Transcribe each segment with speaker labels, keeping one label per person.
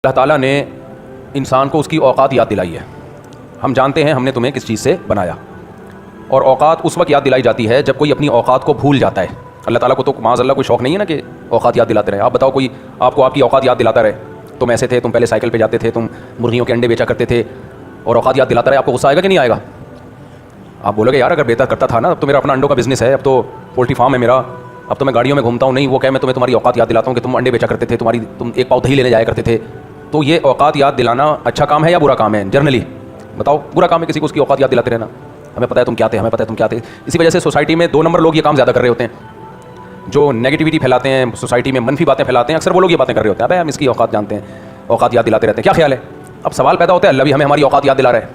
Speaker 1: اللہ تعالیٰ نے انسان کو اس کی اوقات یاد دلائی ہے. ہم جانتے ہیں ہم نے تمہیں کس چیز سے بنایا, اور اوقات اس وقت یاد دلائی جاتی ہے جب کوئی اپنی اوقات کو بھول جاتا ہے. اللہ تعالیٰ کو تو معاذ اللہ کوئی شوق نہیں ہے نا کہ اوقات یاد دلاتے رہے. آپ بتاؤ کوئی آپ کو آپ کی اوقات یاد دلاتا رہے, تم ایسے تھے, تم پہلے سائیکل پہ جاتے تھے, تم مرغیوں کے انڈے بیچا کرتے تھے, اور اوقات یاد دلاتا رہے, آپ کو غصہ آئے گا کہ نہیں آئے گا؟ آپ بولو گے یار اگر بہتر کرتا تھا نا, اب تو میرا اپنا انڈوں کا بزنس ہے, اب تو پولٹری فارم ہے میرا, اب تو میں گاڑیوں میں گھومتا ہوں. نہیں, وہ کہ میں تمہیں تمہاری اوقات یاد دلاتا ہوں کہ تم انڈے بیچا کرتے تھے, تم ایک پاؤ دہی لینے جایا کرتے تھے. تو یہ اوقات یاد دلانا اچھا کام ہے یا برا کام ہے؟ جنرلی بتاؤ, برا کام ہے کسی کو اس کی اوقات یاد دلاتے رہنا. ہمیں پتہ ہے تم کیا تھے, ہمیں پتہ ہے تم کیا تھے. اسی وجہ سے سوسائٹی میں 2 نمبر لوگ یہ کام زیادہ کر رہے ہوتے ہیں, جو نیگیٹیوٹی پھیلاتے ہیں, سوسائٹی میں منفی باتیں پھیلاتے ہیں. اکثر وہ لوگ یہ باتیں کر رہے ہوتے ہیں, ابے ہم اس کی اوقات جانتے ہیں, اوقات یاد دلاتے رہتے ہیں. کیا خیال ہے؟ اب سوال پیدا ہوتا ہے, اللہ بھی ہمیں ہماری اوقات یاد دلا رہا ہے.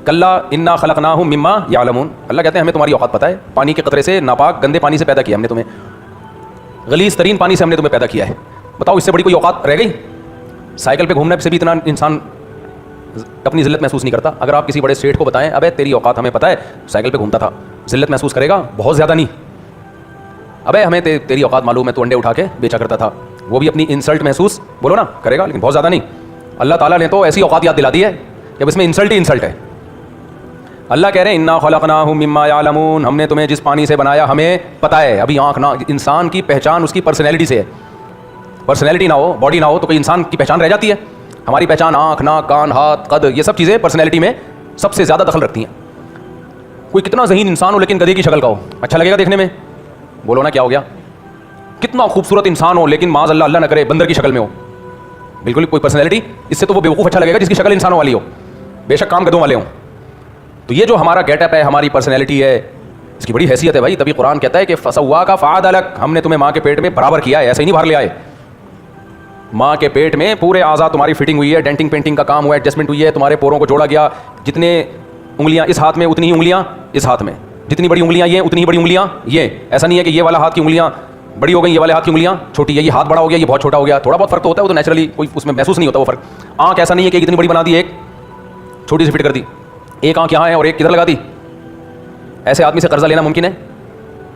Speaker 1: کلا انا خلقناہم مما یعلمون. اللہ کہتے ہیں ہمیں تمہاری اوقات پتہ ہے. پانی کے قطرے سے, ناپاک گندے پانی سے پیدا کیا ہم نے تمہیں, غلیظ ترین پانی سے ہم نے تمہیں پیدا کیا ہے. بتاؤ اس سے بڑی کوئی اوقات رہ گئی؟ سائیکل پہ گھومنے سے بھی اتنا انسان اپنی ذلت محسوس نہیں کرتا. اگر آپ کسی بڑے سیٹ کو بتائیں ابے تیری اوقات ہمیں پتہ ہے, سائیکل پہ گھومتا تھا, ذلت محسوس کرے گا؟ بہت زیادہ نہیں. ابے ہمیں تیری اوقات معلوم ہے, تو انڈے اٹھا کے بیچا کرتا تھا, وہ بھی اپنی انسلٹ محسوس بولو نا کرے گا, لیکن بہت زیادہ نہیں. اللہ تعالیٰ نے تو ایسی اوقات یاد دلا دی ہے جب اس میں انسلٹ ہی انسلٹ ہے. اللہ کہہ رہے ہیں انا خلقناہم مما یعلمون, ہم نے تمہیں جس پانی سے بنایا ہمیں پتہ ہے. ابھی آنکھ نہ, انسان کی پہچان اس کی پرسنالٹی سے ہے. پرسنالٹی نہ ہو, باڈی نہ ہو, تو کوئی انسان کی پہچان رہ جاتی ہے؟ ہماری پہچان آنکھ, ناک, کان, ہاتھ, قد, یہ سب چیزیں پرسنالٹی میں سب سے زیادہ دخل رکھتی ہیں. کوئی کتنا ذہین انسان ہو لیکن گدھے کی شکل کا ہو, اچھا لگے گا دیکھنے میں؟ بولو نا کیا ہو گیا؟ کتنا خوبصورت انسان ہو لیکن معاذ اللہ, اللہ نہ کرے, بندر کی شکل میں ہو, بالکل کوئی پرسنالٹی, اس سے تو وہ بیوقوف اچھا لگے گا جس کی شکل انسانوں والی ہو, بے شک کام گدھوں والے ہوں. تو یہ جو ہمارا گیٹ اپ ہے, ہماری پرسنالٹی ہے, اس کی بڑی حیثیت ہے بھائی. تبھی قرآن کہتا ہے کہ فسواک فعدلک, ہم نے تمہیں ماں کے پیٹ میں برابر کیا ہے, ایسے ہی نہیں باہر لے آئے. ماں کے پیٹ میں پورے اعضاء تمہاری فٹنگ ہوئی ہے, ڈینٹنگ پینٹنگ کا کام ہوا ہے, ایڈجسٹمنٹ ہوئی ہے, تمہارے پوروں کو جوڑا گیا. جتنے انگلیاں اس ہاتھ میں اتنی ہی انگلیاں اس ہاتھ میں, جتنی بڑی انگلیاں یہ اتنی ہی بڑی انگلیاں یہ. ایسا نہیں ہے کہ یہ والا ہاتھ کی انگلیاں بڑی ہو گئی, یہ والے ہاتھ کی انگلیاں چھوٹی ہے, یہ ہاتھ بڑا ہو گیا, یہ بہت چھوٹا ہو گیا. تھوڑا بہت فرق تو ہوتا ہے, وہ تو نیچرلی کوئی اس میں محسوس نہیں ہوتا وہ فرق. آنکھ ایسا نہیں ہے کہ اتنی بڑی بنا دی, ایک چھوٹی سی فٹ کر دی, ایک آنکھ یہاں ہے اور ایک کدھر لگا دی. ایسے آدمی سے قرضہ لینا ممکن ہے؟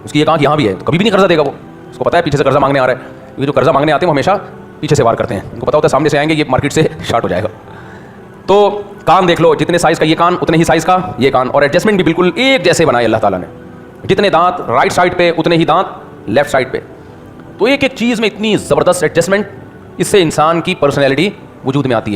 Speaker 1: اس کی ایک آنکھ یہاں بھی ہے تو کبھی بھی نہیں قرضہ دے گا وہ. اس کو پتا ہے پیچھے سے قرضہ مانگنے آ رہا ہے. یہ جو قرضہ مانگنے آتے ہیں وہ ہمیشہ پیچھے سے وار کرتے ہیں, ان کو پتا ہوتا ہے سامنے سے آئیں گے یہ مارکیٹ سے شارٹ ہو جائے گا. تو کان دیکھ لو, جتنے سائز کا یہ کان اتنے ہی سائز کا یہ کان, اور ایڈجسٹمنٹ بھی بالکل ایک جیسے بنائے اللہ تعالیٰ نے. جتنے دانت رائٹ سائڈ پہ اتنے ہی دانت لیفٹ سائڈ پہ. تو ایک ایک چیز میں اتنی زبردست ایڈجسٹمنٹ, اس سے انسان کی پرسنالٹی وجود میں آتی ہے.